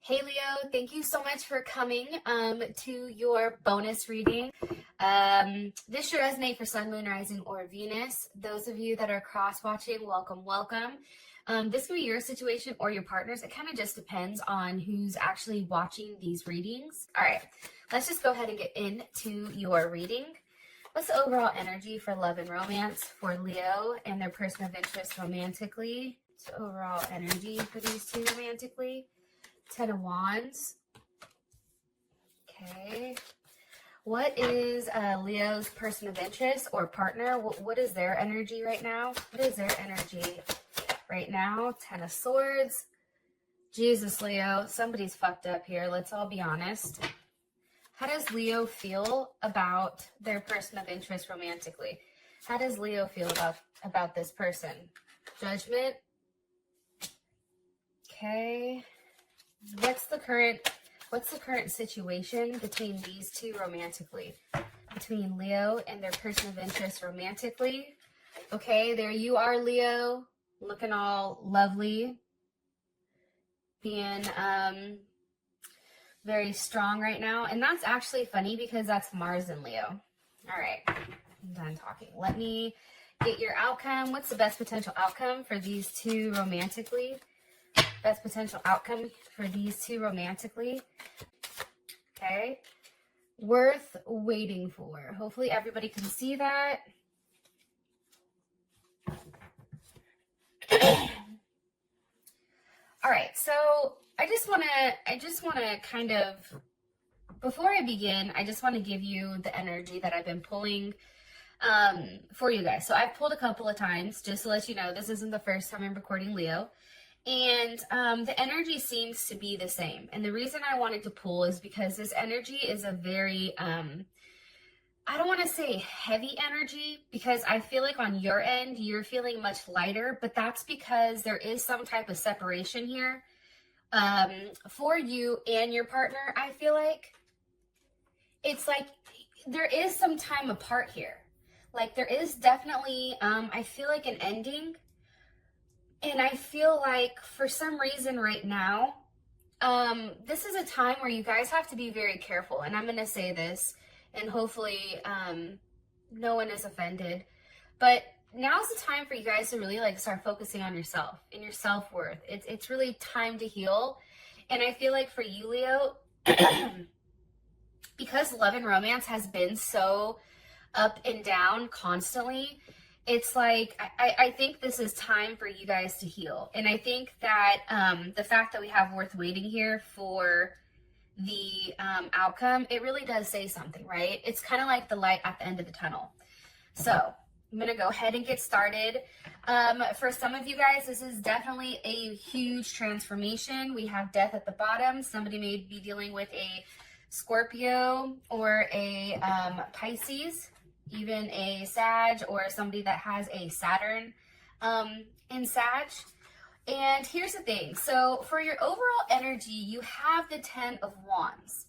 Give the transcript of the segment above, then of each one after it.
Hey Leo, thank you so much for coming to your bonus reading. This should resonate for Sun, Moon, Rising, or Venus. Those of you that are cross-watching, welcome, welcome. This could be your situation or your partner's. It kind of just depends on who's actually watching these readings. All right, let's just go ahead and get into your reading. What's the overall energy for love and romance for Leo and their person of interest romantically? What's the overall energy for these two romantically? 10 of Wands. Okay. What is Leo's person of interest or partner? What is their energy right now? What is their energy right now? 10 of Swords. Jesus, Leo, somebody's fucked up here. Let's all be honest. How does Leo feel about their person of interest romantically? How does Leo feel about this person? Judgment. Okay. What's the current situation between these two romantically? Between Leo and their person of interest romantically. Okay, there you are, Leo, looking all lovely, being very strong right now. And that's actually funny because that's Mars in Leo. All right, I'm done talking. Let me get your outcome. What's the best potential outcome for these two romantically? Best potential outcome for these two romantically. Okay. Worth waiting for. Hopefully everybody can see that. All right. So I just want to kind of, before I begin, I just want to give you the energy that I've been pulling for you guys. So I've pulled a couple of times just to let you know this isn't the first time I'm recording Leo. And the energy seems to be the same. And the reason I wanted to pull is because this energy is a very, I don't want to say heavy energy, because I feel like on your end, you're feeling much lighter, but that's because there is some type of separation here for you and your partner. I feel like it's like there is some time apart here. Like there is definitely, I feel like an ending. And I feel like for some reason right now, this is a time where you guys have to be very careful. And I'm going to say this, and hopefully no one is offended. But now's the time for you guys to really like start focusing on yourself and your self-worth. It's really time to heal. And I feel like for you, Leo, because love and romance has been so up and down constantly, it's like, I think this is time for you guys to heal. And I think that the fact that we have worth waiting here for the outcome, it really does say something, right? It's kind of like the light at the end of the tunnel. So I'm going to go ahead and get started. For some of you guys, this is definitely a huge transformation. We have death at the bottom. Somebody may be dealing with a Scorpio or a Pisces, even a Sag, or somebody that has a Saturn in Sag. And here's the thing. So for your overall energy, you have the 10 of Wands.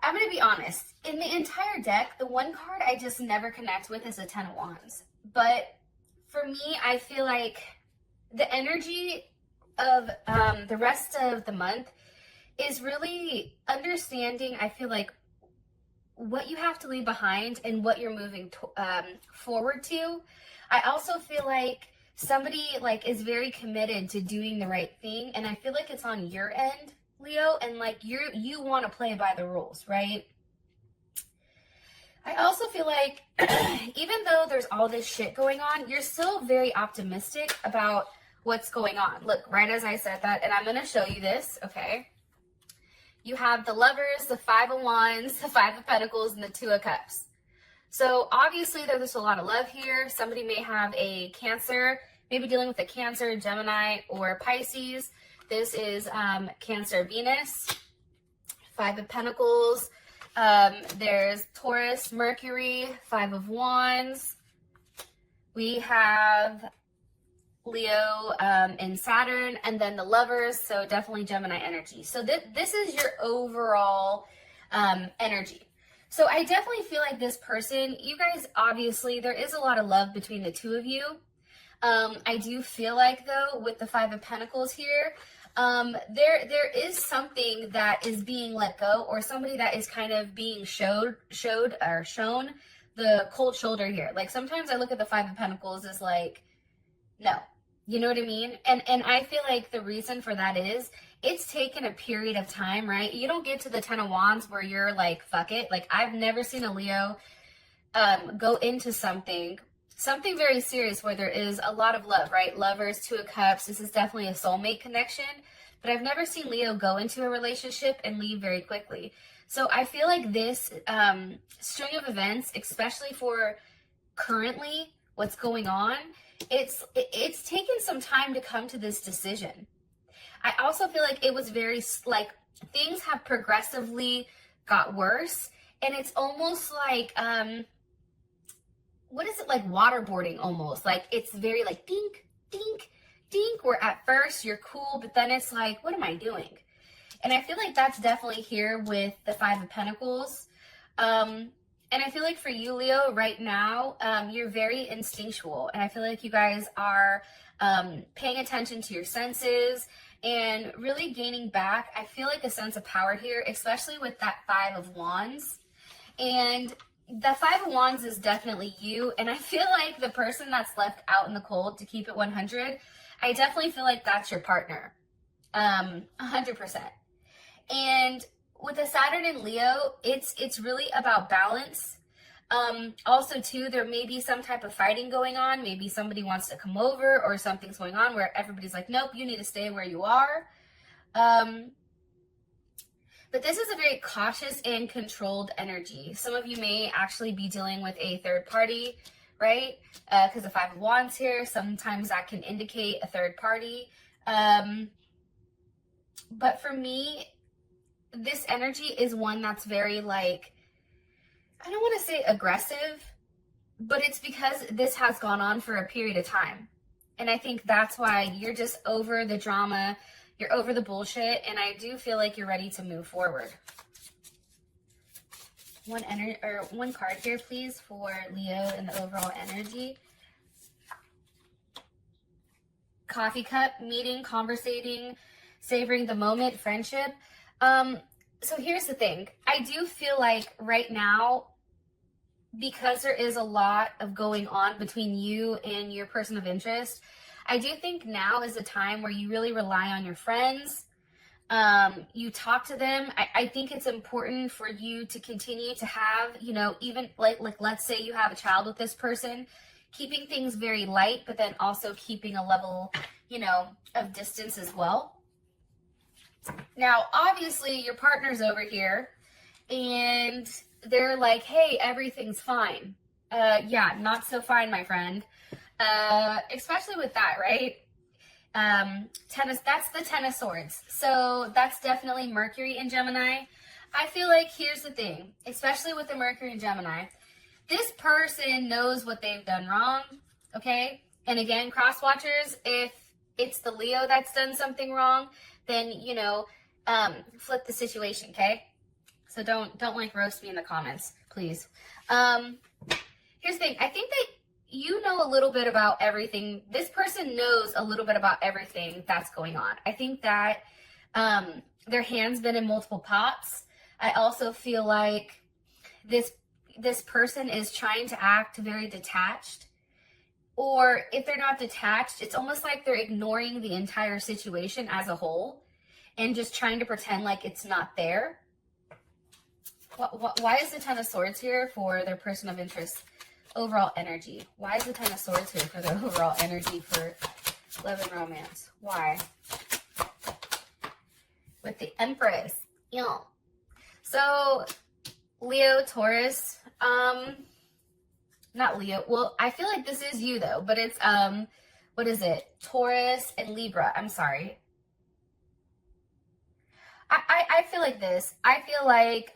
I'm going to be honest. In the entire deck, the one card I just never connect with is the 10 of Wands. But for me, I feel like the energy of the rest of the month is really understanding, I feel like, what you have to leave behind and what you're moving forward to. I also feel like somebody like is very committed to doing the right thing, and I feel like it's on your end, Leo, and like you want to play by the rules, right? I also feel like even though there's all this shit going on, you're still very optimistic about what's going on. Look, right as I said that, and I'm going to show you this, okay? You have the Lovers, the 5 of Wands, the 5 of Pentacles, and the 2 of Cups. So obviously there's a lot of love here. Somebody may have a Cancer, maybe dealing with a Cancer, Gemini, or Pisces. This is Cancer, Venus, 5 of Pentacles. There's Taurus, Mercury, 5 of Wands. We have Leo and Saturn, and then the Lovers, so definitely Gemini energy. So this is your overall energy. So I definitely feel like this person, you guys, obviously there is a lot of love between the two of you. I do feel like, though, with the Five of Pentacles here, there is something that is being let go, or somebody that is kind of being shown the cold shoulder here. Like, sometimes I look at the Five of Pentacles as like, no, you know what I mean? And I feel like the reason for that is it's taken a period of time, right? You don't get to the Ten of Wands where you're like, fuck it. Like, I've never seen a Leo go into something very serious where there is a lot of love, right? Lovers, Two of Cups. This is definitely a soulmate connection, but I've never seen Leo go into a relationship and leave very quickly. So I feel like this string of events, especially for currently what's going on, it's taken some time to come to this decision. I also feel like it was very, like, things have progressively got worse, and it's almost like, what is it, like waterboarding almost? Like, it's very like dink, dink, dink, where at first you're cool, but then it's like, what am I doing? And I feel like that's definitely here with the Five of Pentacles. And I feel like for you, Leo, right now, you're very instinctual. And I feel like you guys are paying attention to your senses and really gaining back, I feel like, a sense of power here, especially with that Five of Wands. And the Five of Wands is definitely you. And I feel like the person that's left out in the cold, to keep it 100, I definitely feel like that's your partner. 100%. And with the Saturn in Leo, it's really about balance. Also, too, there may be some type of fighting going on. Maybe somebody wants to come over, or something's going on where everybody's like, nope, you need to stay where you are. But this is a very cautious and controlled energy. Some of you may actually be dealing with a third party, right? Because the Five of Wands here, sometimes that can indicate a third party. But for me, this energy is one that's very, like, I don't want to say aggressive, but it's because this has gone on for a period of time. And I think that's why you're just over the drama, you're over the bullshit, and I do feel like you're ready to move forward. One card here, please, for Leo and the overall energy. Coffee cup, meeting, conversating, savoring the moment, friendship. So here's the thing. I do feel like right now, because there is a lot of going on between you and your person of interest, I do think now is a time where you really rely on your friends. You talk to them. I think it's important for you to continue to have, you know, even like let's say you have a child with this person, keeping things very light, but then also keeping a level, you know, of distance as well. Now, obviously, your partner's over here, and they're like, hey, everything's fine. Yeah, not so fine, my friend. Especially with that, right? That's the Ten of Swords. So that's definitely Mercury in Gemini. I feel like here's the thing, especially with the Mercury in Gemini, this person knows what they've done wrong, okay? And again, cross watchers, if it's the Leo that's done something wrong, then, you know, flip the situation, okay? So don't like roast me in the comments, please. Here's the thing. I think that you know a little bit about everything. This person knows a little bit about everything that's going on. I think that their hand's been in multiple pots. I also feel like this person is trying to act very detached. Or if they're not detached, it's almost like they're ignoring the entire situation as a whole and just trying to pretend like it's not there. Why is the Ten of Swords here for their person of interest overall energy? Why is the Ten of Swords here for their overall energy for love and romance? Why? With the Empress. Yeah. So, Leo, Taurus, not Leo. Well, I feel like this is you though, but it's, what is it? Taurus and Libra. I'm sorry. I feel like this. I feel like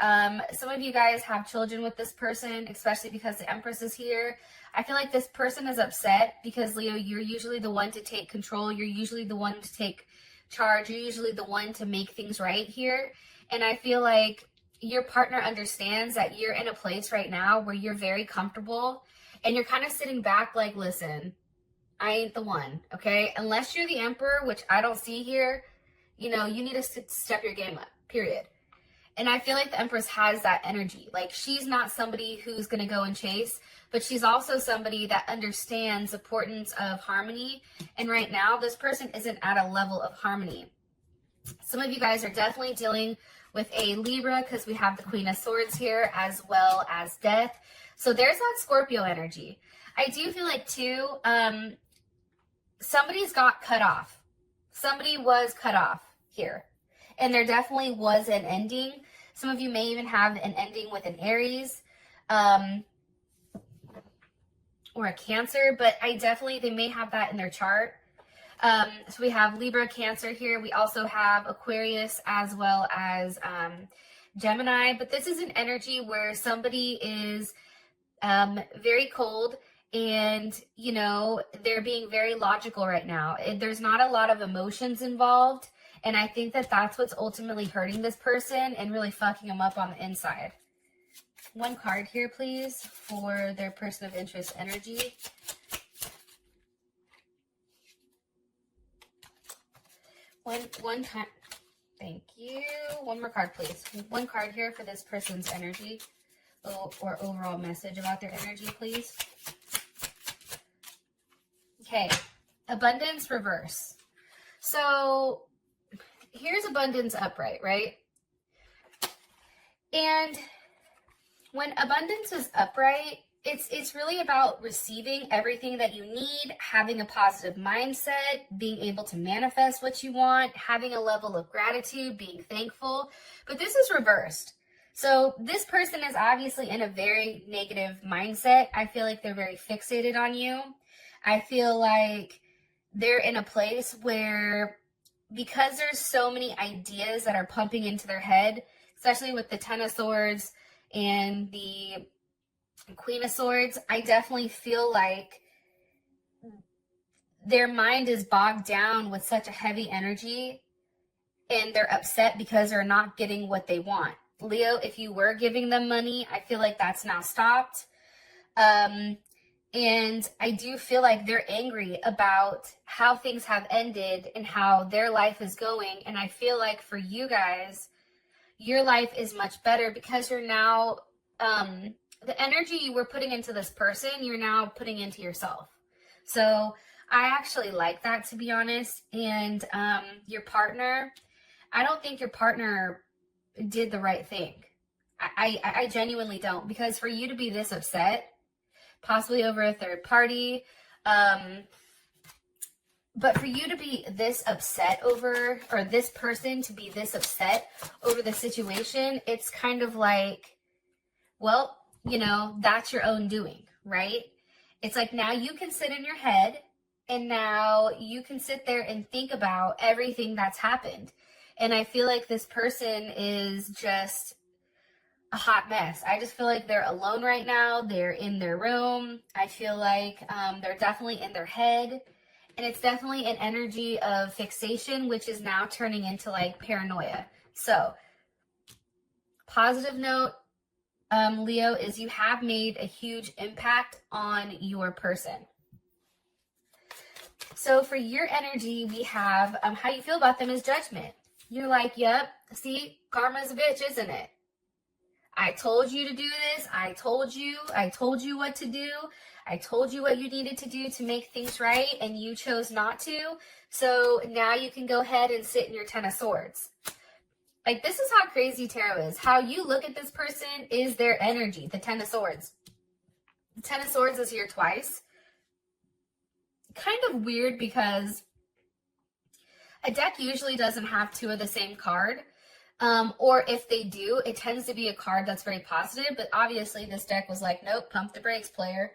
some of you guys have children with this person, especially because the Empress is here. I feel like this person is upset because, Leo, you're usually the one to take control. You're usually the one to take charge. You're usually the one to make things right here. And I feel like your partner understands that you're in a place right now where you're very comfortable and you're kind of sitting back like, listen, I ain't the one, okay? Unless you're the emperor, which I don't see here, you know, you need to step your game up, period. And I feel like the empress has that energy. Like, she's not somebody who's going to go and chase, but she's also somebody that understands the importance of harmony. And right now, this person isn't at a level of harmony. Some of you guys are definitely dealing with a Libra because we have the Queen of Swords here, as well as Death. So there's that Scorpio energy. I do feel like, too, somebody's got cut off. Somebody was cut off here. And there definitely was an ending. Some of you may even have an ending with an Aries or a Cancer, but they may have that in their chart. So we have Libra, Cancer here. We also have Aquarius as well as Gemini. But this is an energy where somebody is very cold and, you know, they're being very logical right now. There's not a lot of emotions involved. And I think that that's what's ultimately hurting this person and really fucking them up on the inside. One card here, please, for their person of interest energy. One time. Thank you. One more card, please. One card here for this person's energy or overall message about their energy, please. Okay. Abundance reverse. So here's abundance upright, right? And when abundance is upright, it's really about receiving everything that you need, having a positive mindset, being able to manifest what you want, having a level of gratitude, being thankful. But this is reversed. So this person is obviously in a very negative mindset. I feel like they're very fixated on you. I feel like they're in a place where, because there's so many ideas that are pumping into their head, especially with the Ten of Swords and the Queen of Swords, I definitely feel like their mind is bogged down with such a heavy energy and they're upset because they're not getting what they want. Leo, if you were giving them money, I feel like that's now stopped. And I do feel like they're angry about how things have ended and how their life is going. And I feel like for you guys, your life is much better because you're now, the energy you were putting into this person, you're now putting into yourself. So I actually like that, to be honest. And your partner, I don't think your partner did the right thing. I genuinely don't, because for you to be this upset, possibly over a third party, but for you to be this upset over, or this person to be this upset over the situation, it's kind of like, well, you know, that's your own doing, right? It's like, now you can sit in your head and now you can sit there and think about everything that's happened. And I feel like this person is just a hot mess. I just feel like they're alone right now. They're in their room. I feel like they're definitely in their head. And it's definitely an energy of fixation, which is now turning into like paranoia. So, positive note, Leo, is you have made a huge impact on your person. So for your energy, we have how you feel about them is judgment. You're like, yep, see, karma's a bitch, isn't it? I told you to do this. I told you what to do. I told you what you needed to do to make things right, and you chose not to. So now you can go ahead and sit in your Ten of Swords. Like, this is how crazy tarot is. How you look at this person is their energy, the Ten of Swords. The Ten of Swords is here twice. Kind of weird because a deck usually doesn't have two of the same card. Or if they do, it tends to be a card that's very positive. But obviously this deck was like, nope, pump the brakes, player.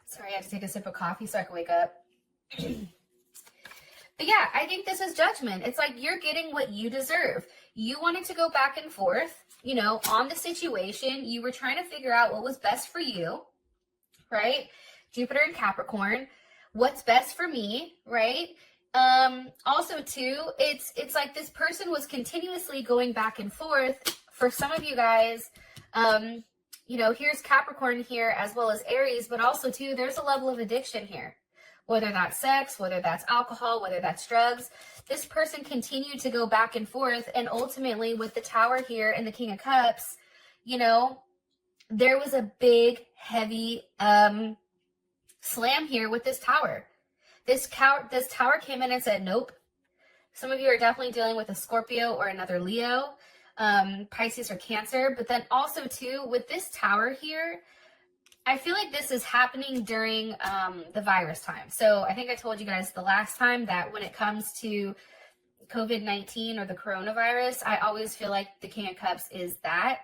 Sorry, I had to take a sip of coffee so I could wake up. But yeah, I think this is judgment. It's like, you're getting what you deserve. You wanted to go back and forth, you know, on the situation. You were trying to figure out what was best for you, right? Jupiter and Capricorn. What's best for me, right? Also too, it's like this person was continuously going back and forth. For some of you guys, you know, here's Capricorn here as well as Aries, but also too, there's a level of addiction here. Whether that's sex, whether that's alcohol, whether that's drugs, this person continued to go back and forth. And ultimately with the Tower here and the King of Cups, you know, there was a big, heavy slam here with this Tower. This Tower came in and said, nope. Some of you are definitely dealing with a Scorpio or another Leo, Pisces or Cancer. But then also too, with this Tower here, I feel like this is happening during the virus time. So I think I told you guys the last time that when it comes to COVID-19 or the coronavirus, I always feel like the King of Cups is that.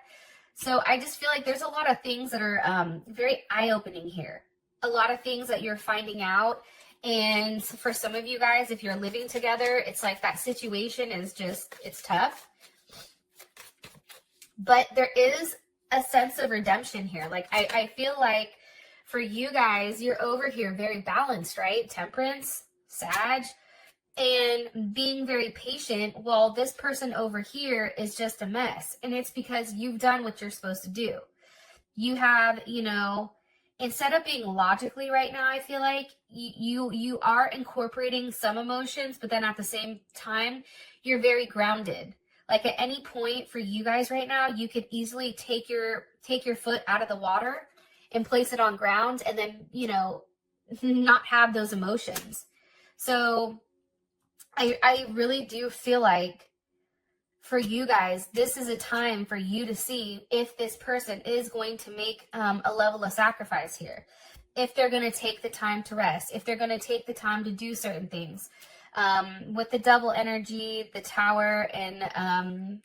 So I just feel like there's a lot of things that are very eye-opening here. A lot of things that you're finding out. And for some of you guys, if you're living together, it's like that situation is just, it's tough. But there is a sense of redemption here. Like I feel like for you guys, you're over here very balanced, right? Temperance, Sag, and being very patient, while this person over here is just a mess. And it's because you've done what you're supposed to do. You have, you know, instead of being logically right now, I feel like you are incorporating some emotions, but then at the same time, you're very grounded. Like at any point for you guys right now, you could easily take your foot out of the water and place it on ground and then, you know, not have those emotions. So I really do feel like for you guys, this is a time for you to see if this person is going to make a level of sacrifice here. If they're going to take the time to rest, if they're going to take the time to do certain things. With the double energy, the Tower, and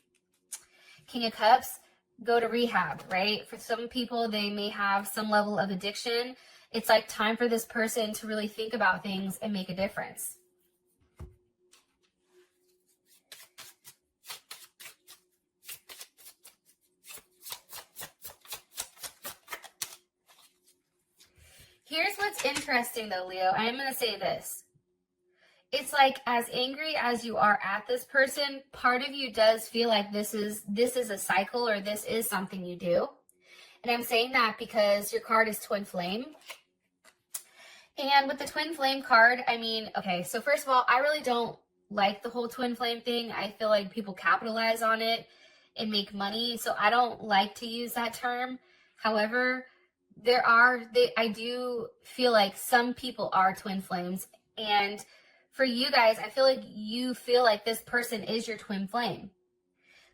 King of Cups, go to rehab, right? For some people, they may have some level of addiction. It's like time for this person to really think about things and make a difference. Here's what's interesting though, Leo. I'm going to say this. It's like as angry as you are at this person, part of you does feel like this is a cycle or this is something you do. And I'm saying that because your card is Twin Flame. And with the Twin Flame card, I mean, okay, so first of all, I really don't like the whole Twin Flame thing. I feel like people capitalize on it and make money. So I don't like to use that term. However, I do feel like some people are twin flames. And for you guys, I feel like you feel like this person is your twin flame.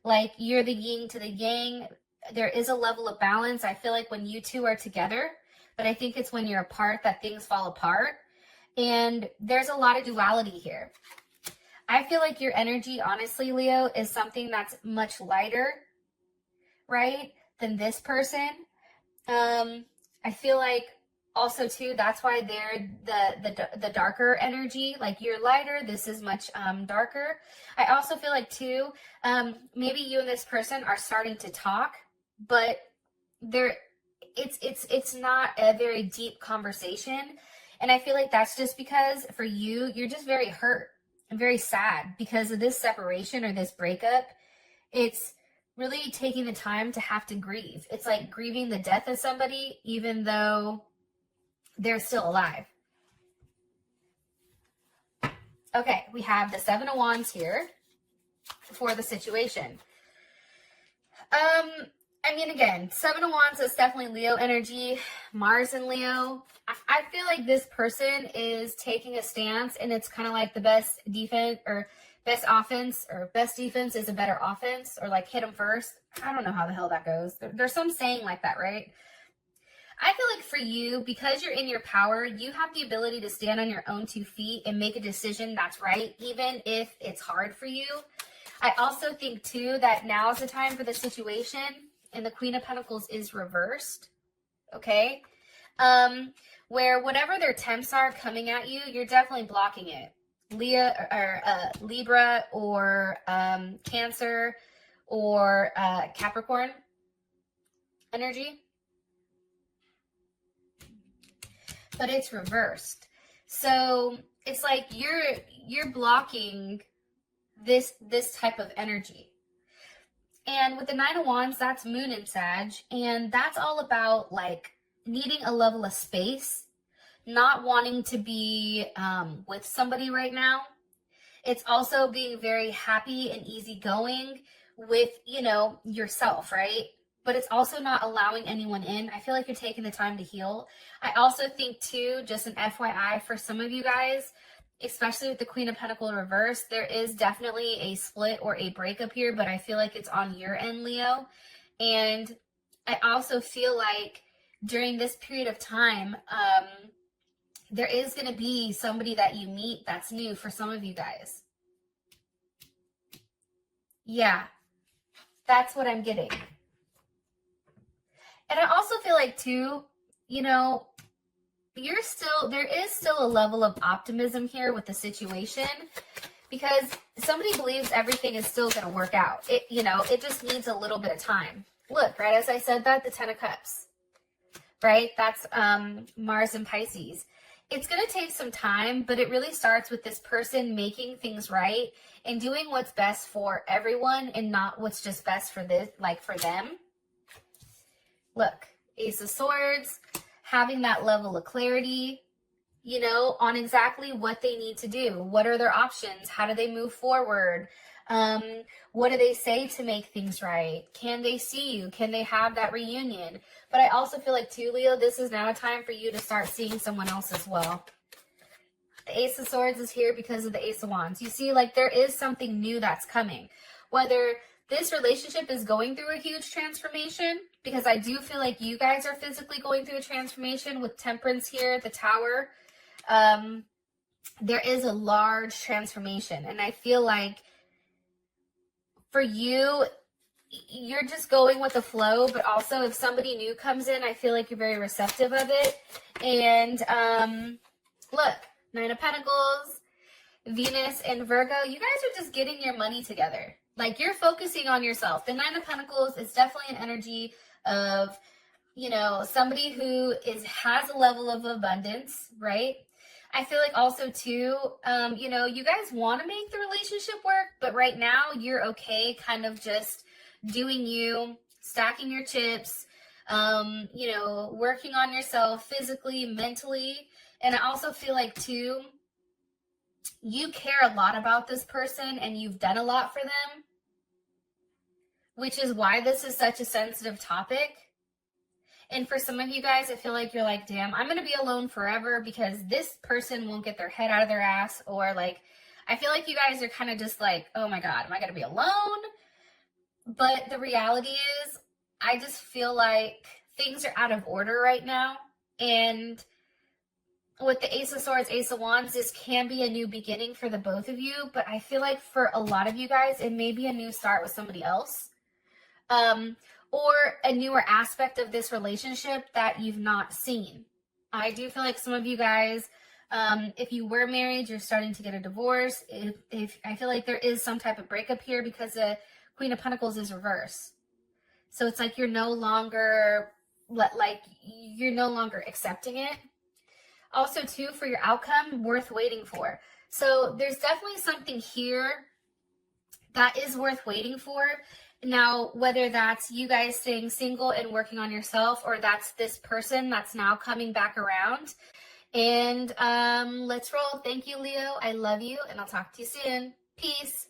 Like you're the yin to the yang. There is a level of balance. I feel like when you two are together, but I think it's when you're apart that things fall apart. And there's a lot of duality here. I feel like your energy, honestly, Leo, is something that's much lighter, right, than this person. I feel like also too, that's why they're the darker energy. Like you're lighter, this is much darker. I also feel like too, maybe you and this person are starting to talk, but it's not a very deep conversation. And I feel like that's just because for you, you're just very hurt and very sad because of this separation or this breakup. It's really taking the time to have to grieve. It's like grieving the death of somebody, even though they're still alive. Okay, we have the Seven of Wands here for the situation. I mean, again, Seven of Wands is definitely Leo energy, Mars and Leo. I feel like this person is taking a stance, and it's kind of like the best defense or best offense or best defense is a better offense, or like hit them first. I don't know how the hell that goes. There's some saying like that, right? I feel like for you, because you're in your power, you have the ability to stand on your own 2 feet and make a decision that's right, even if it's hard for you. I also think too that now is the time for the situation, and the Queen of Pentacles is reversed, okay? Where whatever their attempts are coming at you, you're definitely blocking it. Libra or Cancer or Capricorn energy. But it's reversed. So it's like you're blocking this type of energy. And with the Nine of Wands, that's Moon in Sag. And that's all about like needing a level of space, not wanting to be with somebody right now. It's also being very happy and easygoing with, you know, yourself, right? But it's also not allowing anyone in. I feel like you're taking the time to heal. I also think too, just an FYI for some of you guys, especially with the Queen of Pentacles reverse, there is definitely a split or a breakup here, but I feel like it's on your end, Leo. And I also feel like during this period of time, there is going to be somebody that you meet that's new for some of you guys. Yeah, that's what I'm getting. And I also feel like too, you know, there is still a level of optimism here with the situation, because somebody believes everything is still going to work out. It, you know, it just needs a little bit of time. Look, right, as I said that, the Ten of Cups, right? That's Mars and Pisces. It's going to take some time, but it really starts with this person making things right and doing what's best for everyone and not what's just best for this, like for them. Look, Ace of Swords, having that level of clarity, you know, on exactly what they need to do. What are their options? How do they move forward? What do they say to make things right? Can they see you? Can they have that reunion? But I also feel like too, Leo, this is now a time for you to start seeing someone else as well. The Ace of Swords is here because of the Ace of Wands. You see, like, there is something new that's coming. Whether this relationship is going through a huge transformation, because I do feel like you guys are physically going through a transformation with Temperance here, the Tower. There is a large transformation. And I feel like for you, you're just going with the flow, but also if somebody new comes in, I feel like you're very receptive of it. And look, Nine of Pentacles, Venus and Virgo, you guys are just getting your money together. Like, you're focusing on yourself. The Nine of Pentacles is definitely an energy of, you know, somebody who has a level of abundance, right? I feel like also too, you know, you guys want to make the relationship work, but right now you're okay kind of just doing you, stacking your chips, you know, working on yourself physically, mentally. And I also feel like too, you care a lot about this person and you've done a lot for them, which is why this is such a sensitive topic. And for some of you guys, I feel like you're like, damn, I'm going to be alone forever because this person won't get their head out of their ass. Or like, I feel like you guys are kind of just like, oh my God, am I going to be alone? But the reality is, I just feel like things are out of order right now. And with the Ace of Swords, Ace of Wands, this can be a new beginning for the both of you. But I feel like for a lot of you guys, it may be a new start with somebody else. Or a newer aspect of this relationship that you've not seen. I do feel like some of you guys, if you were married, you're starting to get a divorce. If I feel like there is some type of breakup here because the Queen of Pentacles is reverse. So it's like you're no longer accepting it. Also, too, for your outcome, worth waiting for. So there's definitely something here that is worth waiting for. Now, whether that's you guys staying single and working on yourself, or that's this person that's now coming back around. And let's roll. Thank you, Leo. I love you, and I'll talk to you soon. Peace.